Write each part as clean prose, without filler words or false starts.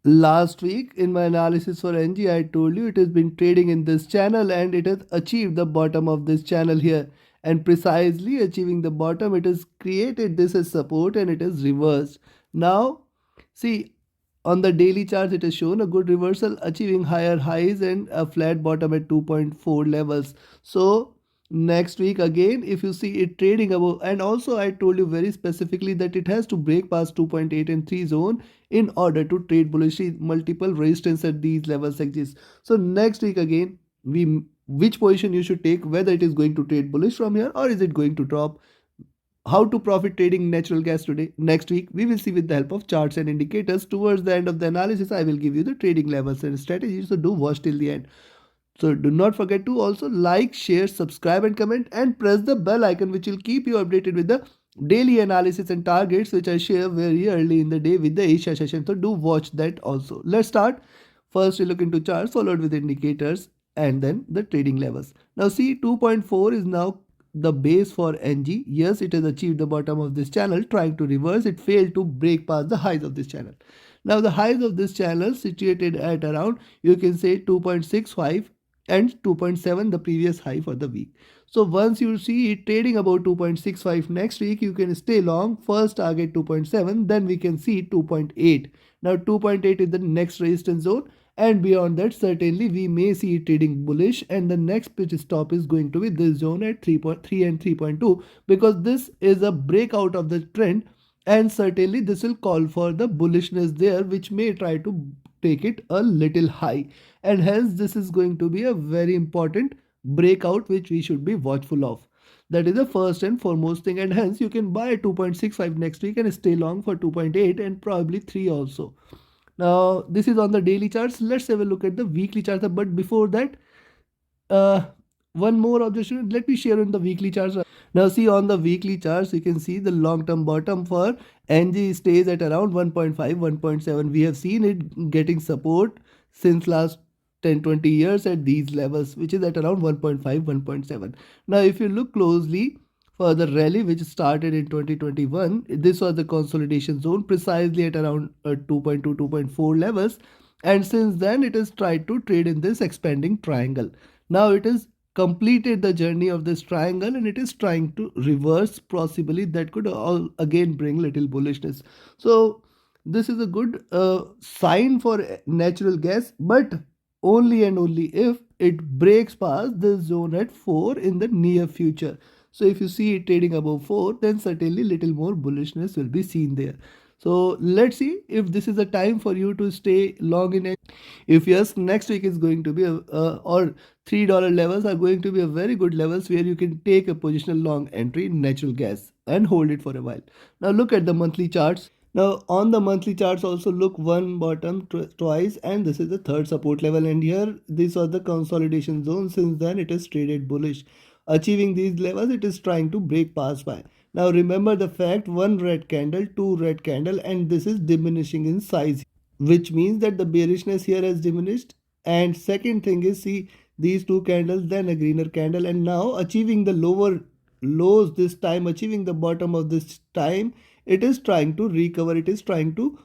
Last week in my analysis for NG, I told you it has been trading in this channel and it has achieved the bottom of this channel here. And precisely achieving the bottom, it has created this as support and it has reversed. Now, see, on the daily chart, it has shown a good reversal, achieving higher highs and a flat bottom at 2.4 levels. So, next week again, if you see it trading above, and also I told you very specifically that it has to break past 2.8 and 3 zone in order to trade bullishly. Multiple resistance at these levels exist. So, next week again, we which position you should take, whether it is going to trade bullish from here or is it going to drop. How to profit trading natural gas today. Next week, we will see with the help of charts and indicators. Towards the end of the analysis, I will give you the trading levels and strategies. So do watch till the end. So do not forget to also like, share, subscribe and comment and press the bell icon which will keep you updated with the daily analysis and targets which I share very early in the day with the Asia session. So do watch that also. Let's start. First we look into charts followed with indicators and then the trading levels. Now see 2.4 is now the base for NG. Yes, it has achieved the bottom of this channel. Trying to reverse, it failed to break past the highs of this channel. Now the highs of this channel situated at around, you can say 2.65 and 2.7, the previous high for the week. So once you see it trading about 2.65 next week, you can stay long. First target 2.7, then we can see 2.8. Now 2.8 is the next resistance zone, and beyond that certainly we may see it trading bullish, and the next pitch stop is going to be this zone at 3.3 and 3.2, because this is a breakout of the trend, and certainly this will call for the bullishness there, which may try to take it a little high, and hence this is going to be a very important breakout which we should be watchful of. That is the first and foremost thing, and hence you can buy 2.65 next week and stay long for 2.8 and probably 3 also. Now this is on the daily charts. Let's have a look at the weekly charts, but before that, uh, one more observation. Let me share on the weekly charts. Now see on the weekly charts, you can see the long-term bottom for NG stays at around 1.5, 1.7. We have seen it getting support since last 10-20 years at these levels, which is at around 1.5, 1.7. Now if you look closely for the rally which started in 2021, this was the consolidation zone precisely at around 2.2, 2.4 levels, and since then it has tried to trade in this expanding triangle. Now it has completed the journey of this triangle and it is trying to reverse, possibly that could all again bring little bullishness. So this is a good sign for natural gas, but only and only if it breaks past this zone at 4 in the near future. So if you see it trading above 4, then certainly little more bullishness will be seen there. So let's see if this is a time for you to stay long in it. If yes, next week is going to be or $3 levels are going to be a very good levels where you can take a positional long entry in natural gas and hold it for a while. Now look at the monthly charts. Now on the monthly charts also look one bottom twice, and this is the third support level, and here this was the consolidation zone. Since then it is traded bullish. Achieving these levels, it is trying to break past by. Now remember the fact, one red candle, two red candle, and this is diminishing in size, which means that the bearishness here has diminished. And second thing is, see these two candles, then a greener candle, and now achieving the lower lows this time, achieving the bottom of this time, it is trying to recover, it is trying to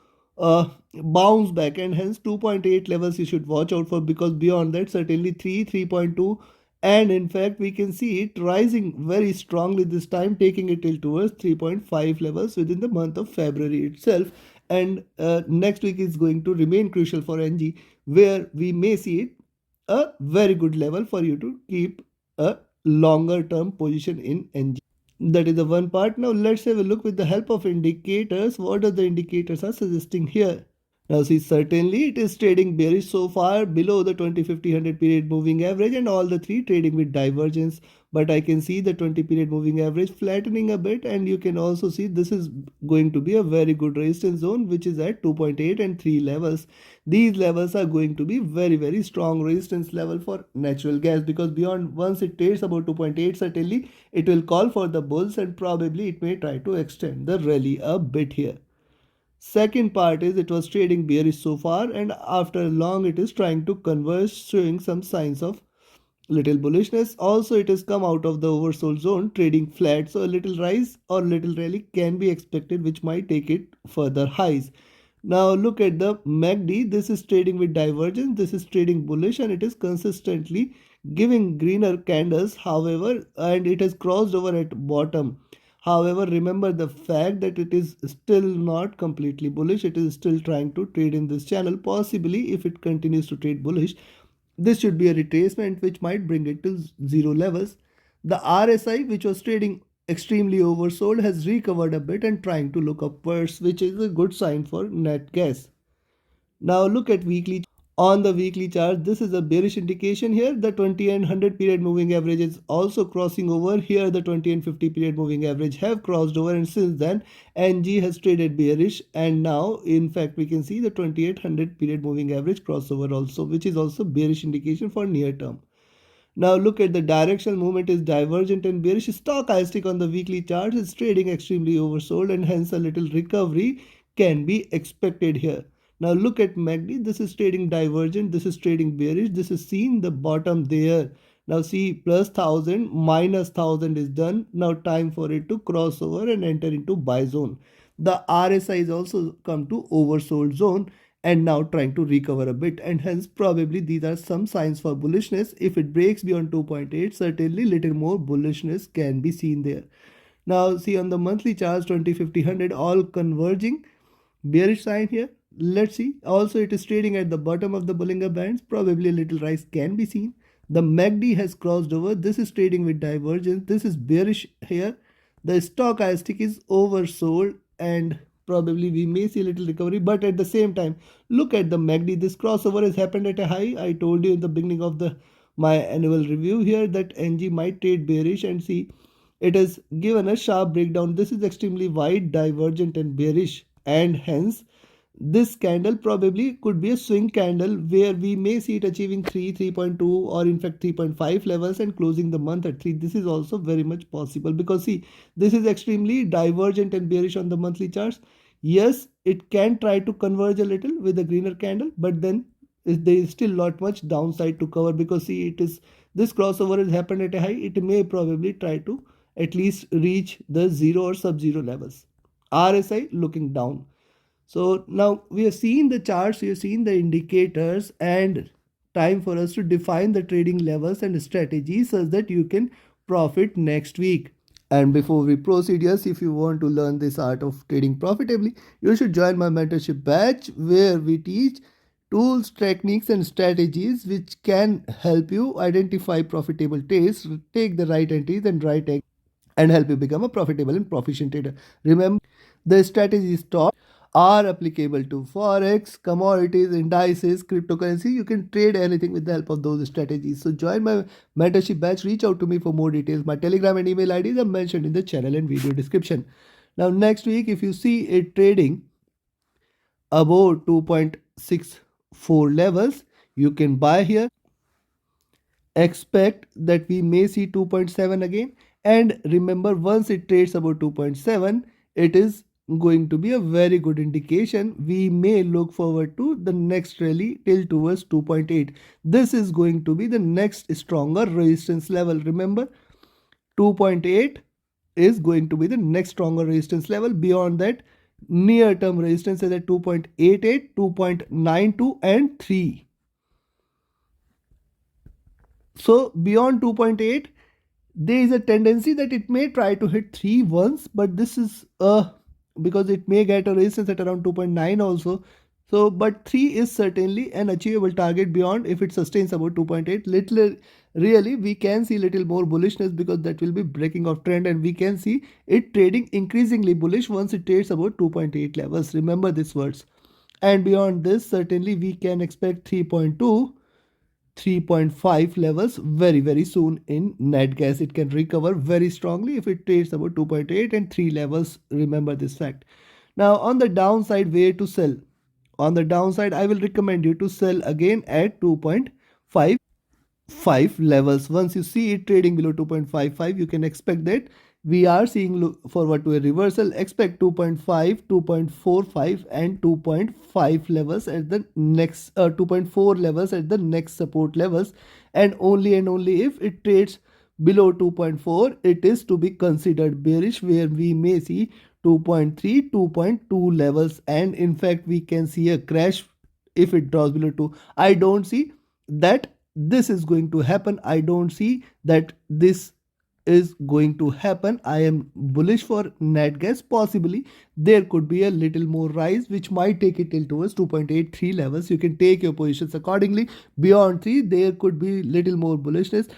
bounce back, and hence 2.8 levels you should watch out for, because beyond that certainly 3, 3.2, and in fact we can see it rising very strongly this time, taking it till towards 3.5 levels within the month of February itself. And next week is going to remain crucial for NG, where we may see it a very good level for you to keep a longer term position in NG. That is the one part. Now let's have a look with the help of indicators. What are the indicators are suggesting here? Now see, certainly it is trading bearish so far below the 20-50-100 period moving average, and all the three trading with divergence. But I can see the 20 period moving average flattening a bit, and you can also see this is going to be a very good resistance zone, which is at 2.8 and 3 levels. These levels are going to be very strong resistance level for natural gas, because beyond, once it trades about 2.8, certainly it will call for the bulls, and probably it may try to extend the rally a bit here. Second part is, it was trading bearish so far, and after long it is trying to converge, showing some signs of little bullishness. Also it has come out of the oversold zone, trading flat, so a little rise or little rally can be expected, which might take it further highs. Now look at the MACD. This is trading with divergence. This is trading bullish and it is consistently giving greener candles. However, and it has crossed over at bottom. However, remember the fact that it is still not completely bullish. It is still trying to trade in this channel. Possibly, if it continues to trade bullish, this should be a retracement which might bring it to zero levels. The RSI, which was trading extremely oversold, has recovered a bit and trying to look upwards, which is a good sign for net gas. Now look at weekly. On the weekly chart, this is a bearish indication here. The 20 and 100 period moving average is also crossing over. Here the 20 and 50 period moving average have crossed over, and since then NG has traded bearish, and now in fact we can see the 2800 period moving average crossover also, which is also bearish indication for near term. Now look at the directional movement is divergent and bearish. Stochastic on the weekly chart is trading extremely oversold, and hence a little recovery can be expected here. Now look at MACD. This is trading divergent. This is trading bearish. This is seen the bottom there. Now see, plus 1000 minus 1000 is done. Now time for it to cross over and enter into buy zone. The RSI is also come to oversold zone and now trying to recover a bit, and hence probably these are some signs for bullishness. If it breaks beyond 2.8, certainly little more bullishness can be seen there. Now see on the monthly charts, 20, 50, 100 all converging, bearish sign here. Let's see. Also it is trading at the bottom of the Bollinger Bands. Probably a little rise can be seen. The MACD has crossed over. This is trading with divergence. This is bearish here. The stochastic is oversold and probably we may see a little recovery, but at the same time look at the MACD. This crossover has happened at a high. I told you in the beginning of the my annual review here that NG might trade bearish, and see it has given a sharp breakdown. This is extremely wide, divergent and bearish, and hence this candle probably could be a swing candle where we may see it achieving 3.2 or in fact 3.5 levels and closing the month at 3. This is also very much possible because see, this is extremely divergent and bearish on the monthly charts. Yes, it can try to converge a little with a greener candle, but then there is still not much downside to cover because see, it is this crossover has happened at a high. It may probably try to at least reach the 0 or sub-zero levels. RSI looking down. So now we have seen the charts, we have seen the indicators, and time for us to define the trading levels and strategies such that you can profit next week. And before we proceed, yes, if you want to learn this art of trading profitably, you should join my mentorship batch where we teach tools, techniques, and strategies which can help you identify profitable trades, take the right entries and right exits, and help you become a profitable and proficient trader. Remember, the strategies taught are applicable to Forex, commodities, indices, cryptocurrency. You can trade anything with the help of those strategies. So join my mentorship batch. Reach out to me for more details. My Telegram and email IDs are mentioned in the channel and video description. Now next week, if you see it trading above 2.64 levels, you can buy here. Expect that we may see 2.7 again, and remember, once it trades about 2.7, it is going to be a very good indication. We may look forward to the next rally till towards 2.8. This is going to be the next stronger resistance level. Remember, 2.8 is going to be the next stronger resistance level. Beyond that, near term resistance is at 2.88, 2.92 and 3. So beyond 2.8, there is a tendency that it may try to hit 3 once, but this is because it may get a resistance at around 2.9 also. So but 3 is certainly an achievable target beyond if it sustains about 2.8. Little really we can see little more bullishness because that will be breaking of trend, and we can see it trading increasingly bullish once it trades about 2.8 levels. Remember these words. And beyond this, certainly we can expect 3.2, 3.5 levels very soon in net gas. It can recover very strongly if it trades about 2.8 and 3 levels. Remember this fact. Now on the downside, where to sell? On the downside, I will recommend you to sell again at 2.5 levels. Once you see it trading below 2.55, you can expect that we are seeing look forward to a reversal. Expect 2.5, 2.45 and 2.5 levels at the next 2.4 levels at the next support levels, and only if it trades below 2.4, it is to be considered bearish, where we may see 2.3, 2.2 levels, and in fact we can see a crash if it drops below 2. I don't see that this is going to happen. I don't see that this is going to happen. I am bullish for net gas. Possibly there could be a little more rise which might take it till towards 2.83 levels. You can take your positions accordingly. Beyond 3 there could be little more bullishness,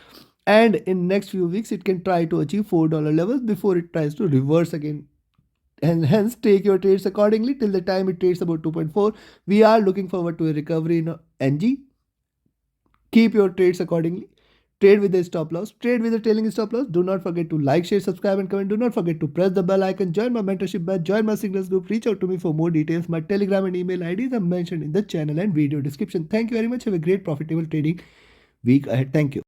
and in next few weeks it can try to achieve $4 levels before it tries to reverse again, and hence take your trades accordingly till the time it trades about 2.4. We are looking forward to a recovery in NG. Keep your trades accordingly. Trade with a stop loss. Trade with a trailing stop loss. Do not forget to like, share, subscribe, and comment. Do not forget to press the bell icon. Join my mentorship batch. Join my signals group. Reach out to me for more details. My Telegram and email IDs are mentioned in the channel and video description. Thank you very much. Have a great profitable trading week ahead. Thank you.